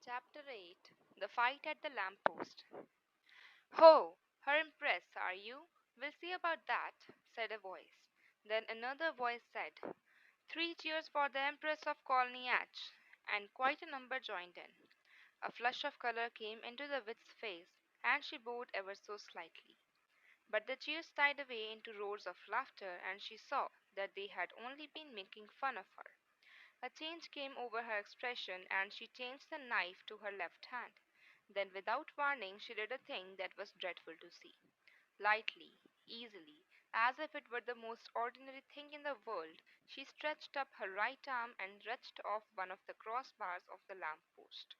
Chapter 8. The Fight at the Lamppost. "Ho! Her impressed, are you? We'll see about that," said a voice. Then another voice said, "Three cheers for the Empress of Colony H," and quite a number joined in. A flush of color came into the witch's face, and she bowed ever so slightly. But the cheers died away into roars of laughter, and she saw that they had only been making fun of her. A change came over her expression, and she changed the knife to her left hand. Then, without warning, she did a thing that was dreadful to see. Lightly, easily, as if it were the most ordinary thing in the world, she stretched up her right arm and wrenched off one of the crossbars of the lamp post.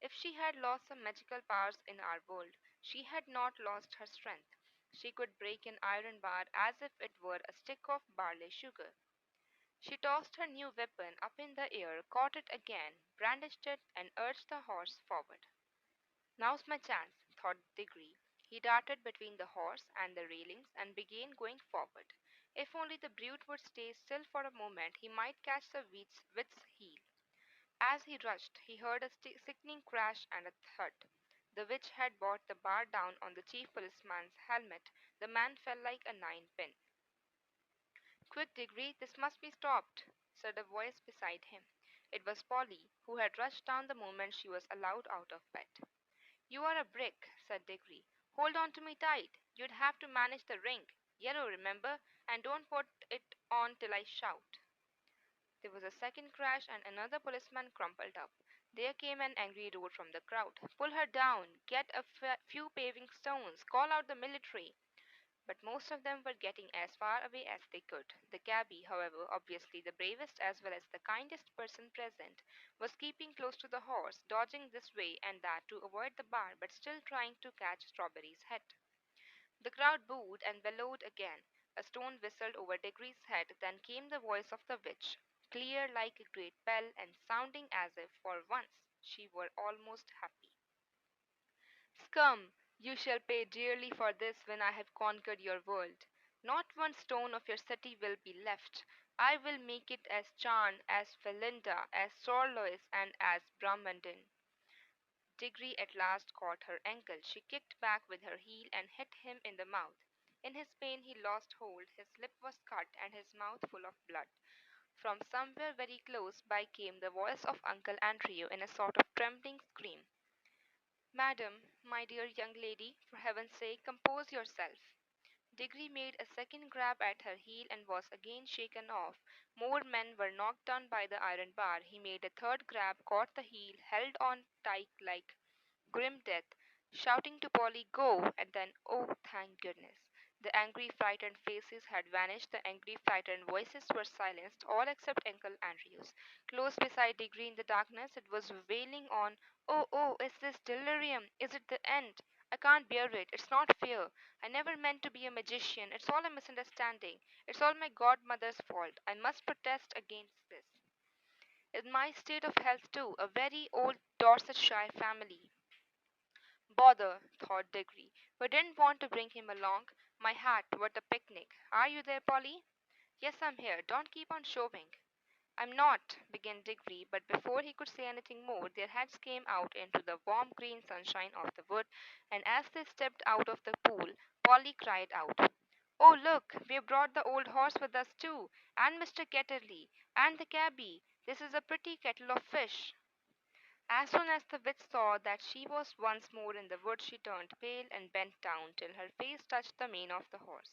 If she had lost some magical powers in our world, she had not lost her strength. She could break an iron bar as if it were a stick of barley sugar. She tossed her new weapon up in the air, caught it again, brandished it, and urged the horse forward. "Now's my chance," thought Diggory. He darted between the horse and the railings and began going forward. If only the brute would stay still for a moment, he might catch the witch's heel. As he rushed, he heard a sickening crash and a thud. The witch had brought the bar down on the chief policeman's helmet. The man fell like a ninepin. "Quick, Diggory, this must be stopped," said a voice beside him. It was Polly, who had rushed down the moment she was allowed out of bed. "You are a brick," said Diggory. "Hold on to me tight. You'd have to manage the ring. Yellow, remember? And don't put it on till I shout." There was a second crash, and another policeman crumpled up. There came an angry roar from the crowd. "Pull her down! Get a few paving stones! Call out the military!" But most of them were getting as far away as they could. The cabby, however, obviously the bravest as well as the kindest person present, was keeping close to the horse, dodging this way and that to avoid the bar, but still trying to catch Strawberry's head. The crowd booed and bellowed again. A stone whistled over Diggory's head, then came the voice of the witch, clear like a great bell, and sounding as if, for once, she were almost happy. "Scum, you shall pay dearly for this when I have conquered your world. Not one stone of your city will be left. I will make it as charmed, as Felinda, as Sorlois, and as Bramandin." Diggory at last caught her ankle. She kicked back with her heel and hit him in the mouth. In his pain he lost hold, his lip was cut, and his mouth full of blood. From somewhere very close by came the voice of Uncle Andrew in a sort of trembling scream. "Madam, my dear young lady, for heaven's sake, compose yourself." Diggory made a second grab at her heel and was again shaken off. More men were knocked down by the iron bar. He made a third grab, caught the heel, held on tight like grim death, shouting to Polly, "Go!" and then, oh, thank goodness! The angry, frightened faces had vanished, the angry, frightened voices were silenced, all except Uncle Andrew's. Close beside Diggory in the darkness, it was wailing on, "Oh, oh, is this delirium? Is it the end? I can't bear it. It's not fair. I never meant to be a magician. It's all a misunderstanding. It's all my godmother's fault. I must protest against this. In my state of health, too, a very old Dorsetshire family." "Bother," thought Diggory. "We didn't want to bring him along. My hat, what a picnic. Are you there, Polly?" "Yes, I'm here. Don't keep on shoving." "I'm not," began Diggory, but before he could say anything more, their heads came out into the warm green sunshine of the wood, and as they stepped out of the pool, Polly cried out, "Oh, look, we've brought the old horse with us, too, and Mr. Ketterly, and the cabby. This is a pretty kettle of fish." As soon as the witch saw that she was once more in the wood, she turned pale and bent down till her face touched the mane of the horse.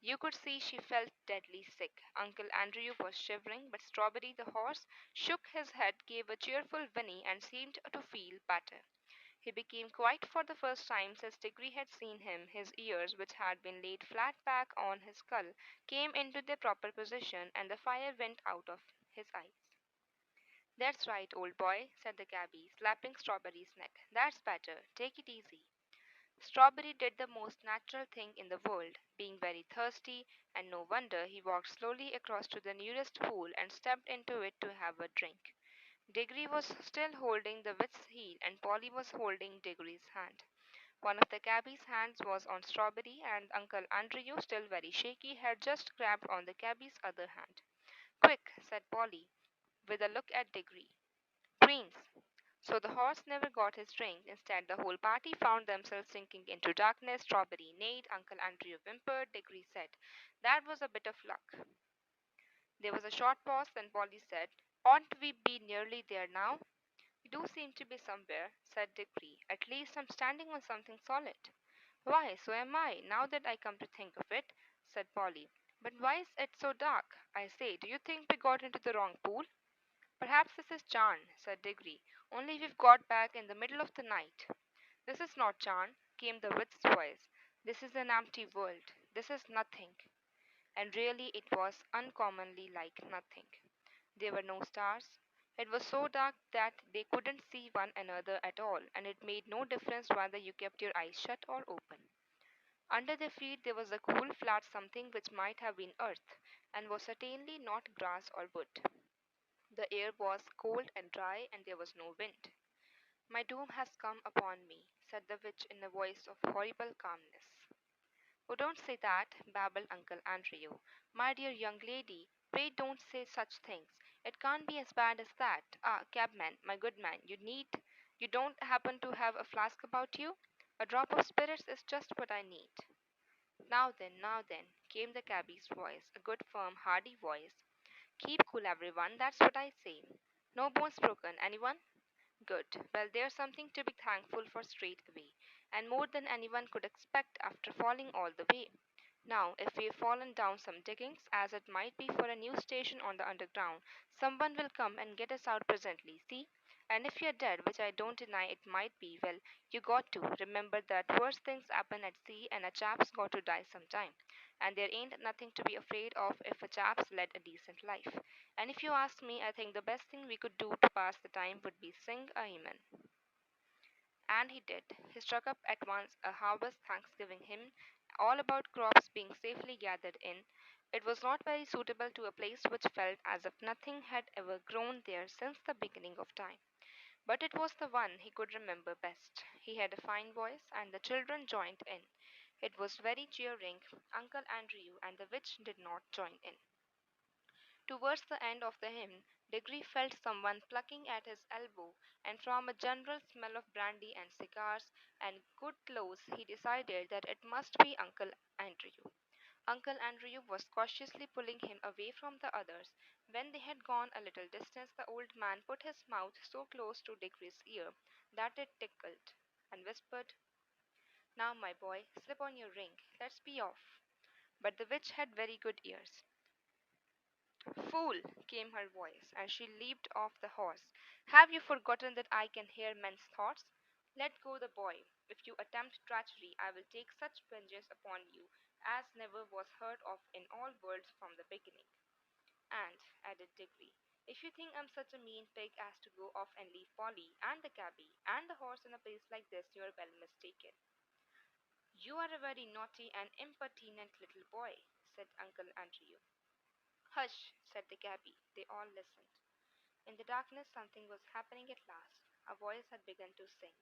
You could see she felt deadly sick. Uncle Andrew was shivering, but Strawberry the horse shook his head, gave a cheerful whinny, and seemed to feel better. He became quiet for the first time since Diggory had seen him. His ears, which had been laid flat back on his skull, came into their proper position, and the fire went out of his eyes. "That's right, old boy," said the cabby, slapping Strawberry's neck. "That's better. Take it easy." Strawberry did the most natural thing in the world, being very thirsty, and no wonder he walked slowly across to the nearest pool and stepped into it to have a drink. Diggory was still holding the witch's heel, and Polly was holding Diggory's hand. One of the cabby's hands was on Strawberry, and Uncle Andrew, still very shaky, had just grabbed on the cabby's other hand. "Quick," said Polly, with a look at Diggory. "Greens." So the horse never got his drink. Instead, the whole party found themselves sinking into darkness. Strawberry neighed, Uncle Andrew whimpered, Diggory said, "That was a bit of luck." There was a short pause, then Polly said, "Aren't we be nearly there now?" "We do seem to be somewhere," said Diggory. "At least I'm standing on something solid." "Why, so am I, now that I come to think of it," said Polly. "But why is it so dark? I say, do you think we got into the wrong pool?" "Perhaps this is Charn," said Diggory, "only we've got back in the middle of the night." "This is not Charn," came the witch's voice. "This is an empty world. This is nothing." And really it was uncommonly like nothing. There were no stars. It was so dark that they couldn't see one another at all, and it made no difference whether you kept your eyes shut or open. Under their feet there was a cool, flat something which might have been earth, and was certainly not grass or wood. The air was cold and dry, and there was no wind. "My doom has come upon me," said the witch in a voice of horrible calmness. "Oh, don't say that," babbled Uncle Andrew. "My dear young lady, pray don't say such things. It can't be as bad as that. Ah, cabman, my good man, you don't happen to have a flask about you? A drop of spirits is just what I need." Now then," came the cabby's voice, a good, firm, hearty voice. "Keep cool, everyone, that's what I say. No bones broken, anyone? Good. Well, there's something to be thankful for straight away, and more than anyone could expect after falling all the way. Now, if we've fallen down some diggings, as it might be for a new station on the underground, someone will come and get us out presently, see? And if you're dead, which I don't deny it might be, well, you got to remember that worse things happen at sea, and a chap's got to die sometime. And there ain't nothing to be afraid of if a chap's led a decent life. And if you ask me, I think the best thing we could do to pass the time would be sing a hymn." And he did. He struck up at once a harvest thanksgiving hymn, all about crops being safely gathered in. It was not very suitable to a place which felt as if nothing had ever grown there since the beginning of time. But it was the one he could remember best. He had a fine voice, and the children joined in. It was very cheering. Uncle Andrew and the witch did not join in. Towards the end of the hymn, Diggory felt someone plucking at his elbow, and from a general smell of brandy and cigars and good clothes, he decided that it must be Uncle Andrew. Uncle Andrew was cautiously pulling him away from the others. When they had gone a little distance, the old man put his mouth so close to Diggory's ear that it tickled, and whispered, "Now, my boy, slip on your ring. Let's be off." But the witch had very good ears. "Fool!" came her voice, and she leaped off the horse. "Have you forgotten that I can hear men's thoughts? Let go the boy. If you attempt treachery, I will take such vengeance upon you as never was heard of in all worlds from the beginning." "And," added Digby, "if you think I'm such a mean pig as to go off and leave Polly, and the cabby, and the horse in a place like this, you're well mistaken." "You are a very naughty and impertinent little boy," said Uncle Andrew. "Hush!" said the cabby. They all listened. In the darkness something was happening at last. A voice had begun to sing.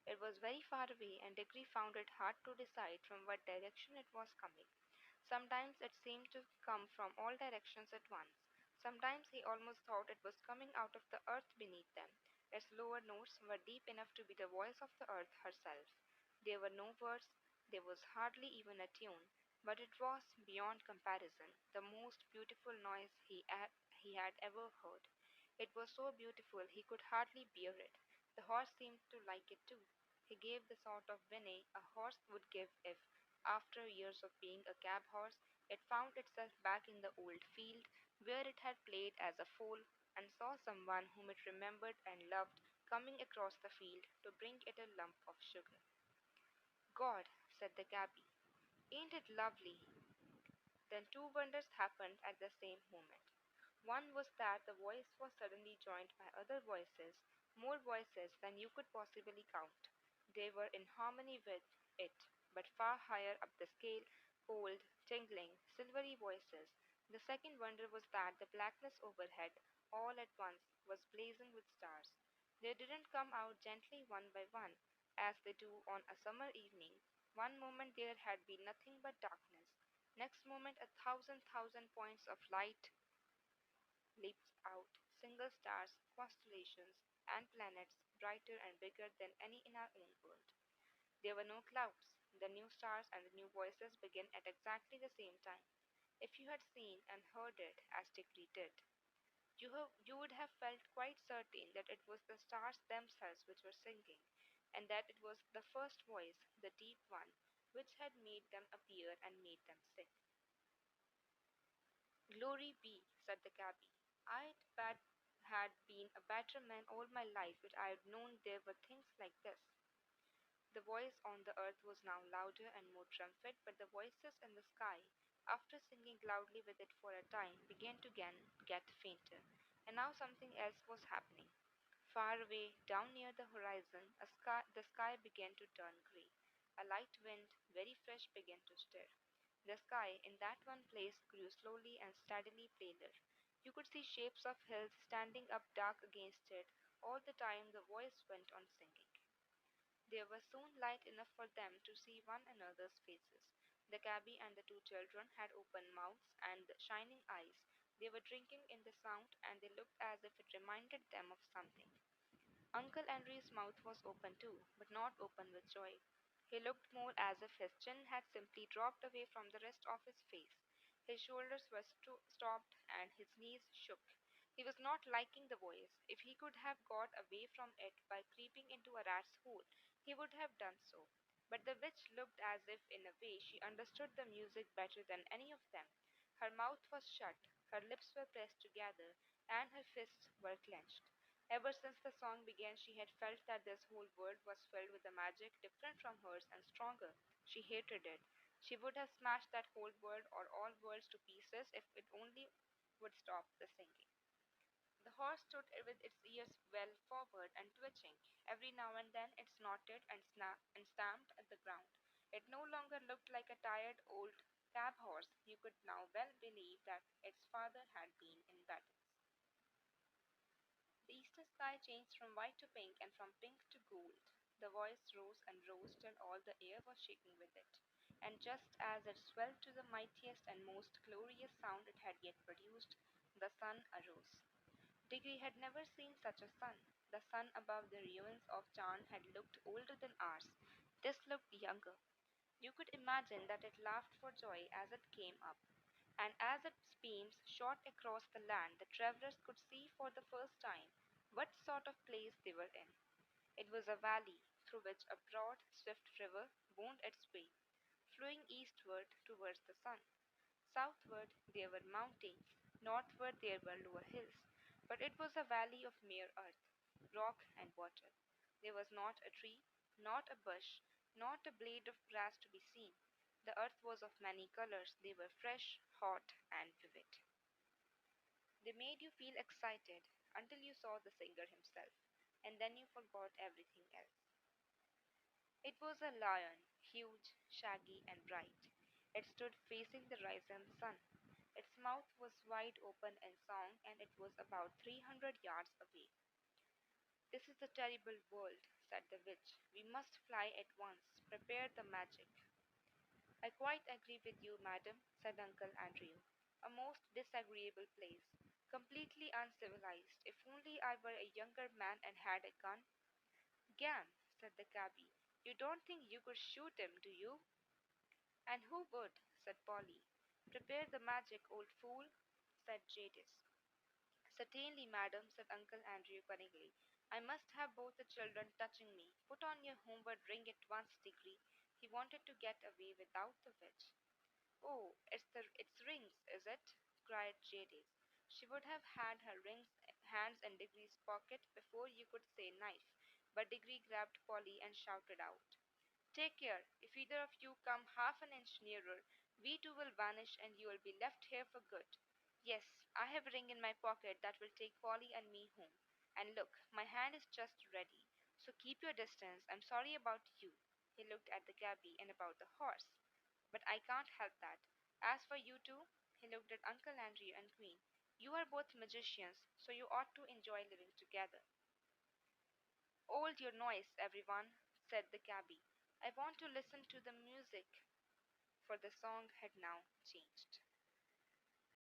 It was very far away, and Diggory found it hard to decide from what direction it was coming. Sometimes it seemed to come from all directions at once. Sometimes he almost thought it was coming out of the earth beneath them. Its lower notes were deep enough to be the voice of the earth herself. There were no words, there was hardly even a tune, but it was, beyond comparison, the most beautiful noise he had ever heard. It was so beautiful he could hardly bear it. The horse seemed to like it too. He gave the sort of whinny a horse would give if, after years of being a cab horse, it found itself back in the old field where it had played as a foal and saw someone whom it remembered and loved coming across the field to bring it a lump of sugar. "God," said the cabby, "ain't it lovely?" Then two wonders happened at the same moment. One was that the voice was suddenly joined by other voices, more voices than you could possibly count. They were in harmony with it, but far higher up the scale, cold, tingling, silvery voices. The second wonder was that the blackness overhead, all at once, was blazing with stars. They didn't come out gently one by one, as they do on a summer evening. One moment there had been nothing but darkness. Next moment a thousand points of light leaped out, single stars, constellations, and planets brighter and bigger than any in our own world. There were no clouds. The new stars and the new voices began at exactly the same time. If you had seen and heard it as Dickory did, you would have felt quite certain that it was the stars themselves which were singing, and that it was the first voice, the deep one, which had made them appear and made them sing. Glory be, said the cabby. I'd bet had been a better man all my life if I'd known there were things like this. The voice on the earth was now louder and more triumphant, but the voices in the sky, after singing loudly with it for a time, began to again get fainter. And now something else was happening. Far away, down near the horizon, the sky began to turn grey. A light wind, very fresh, began to stir. The sky in that one place grew slowly and steadily paler. You could see shapes of hills standing up dark against it. All the time the voice went on singing. There was soon light enough for them to see one another's faces. The cabby and the two children had open mouths and shining eyes. They were drinking in the sound, and they looked as if it reminded them of something. Uncle Henry's mouth was open too, but not open with joy. He looked more as if his chin had simply dropped away from the rest of his face. His shoulders were stopped and his knees shook. He was not liking the voice. If he could have got away from it by creeping into a rat's hole, he would have done so. But the witch looked as if in a way she understood the music better than any of them. Her mouth was shut, her lips were pressed together, and her fists were clenched. Ever since the song began, she had felt that this whole world was filled with a magic different from hers and stronger. She hated it. She would have smashed that whole world or all worlds to pieces if it only would stop the singing. The horse stood with its ears well forward and twitching. Every now and then it snorted and stamped at the ground. It no longer looked like a tired old cab horse. You could now well believe that its father had been in battle. The eastern sky changed from white to pink and from pink to gold. The voice rose and rose till all the air was shaking with it. And just as it swelled to the mightiest and most glorious sound it had yet produced, the sun arose. Diggory had never seen such a sun. The sun above the ruins of Chan had looked older than ours. This looked younger. You could imagine that it laughed for joy as it came up. And as its beams shot across the land, the travelers could see for the first time what sort of place they were in. It was a valley through which a broad, swift river wound its way, flowing eastward towards the sun. Southward there were mountains, northward there were lower hills, but it was a valley of mere earth, rock, and water. There was not a tree, not a bush, not a blade of grass to be seen. The earth was of many colors. They were fresh, hot, and vivid. They made you feel excited until you saw the singer himself, and then you forgot everything else. It was a lion, huge, shaggy, and bright. It stood facing the rising sun. Its mouth was wide open in song, and it was about 300 yards away. This is a terrible world, said the witch. We must fly at once. Prepare the magic. I quite agree with you, madam, said Uncle Andrew. A most disagreeable place. Completely uncivilized. If only I were a younger man and had a gun. Gam, said the cabby. You don't think you could shoot him, do you? And who would? Said Polly. Prepare the magic, old fool, said Jadis. Certainly, madam, said Uncle Andrew cunningly. I must have both the children touching me. Put on your homeward ring at once, Diggory. He wanted to get away without the witch. Oh, it's rings, is it? Cried Jadis. She would have had her hands in Diggory's pocket before you could say knife, but Diggory grabbed Polly and shouted out. Take care. If either of you come half an inch nearer, we two will vanish and you will be left here for good. Yes, I have a ring in my pocket that will take Polly and me home. And look, my hand is just ready. So keep your distance. I'm sorry about you. He looked at the cabby and about the horse. But I can't help that. As for you two, he looked at Uncle Andrew and Queen. You are both magicians, so you ought to enjoy living together. Hold your noise, everyone, said the cabby. I want to listen to the music, for the song had now changed.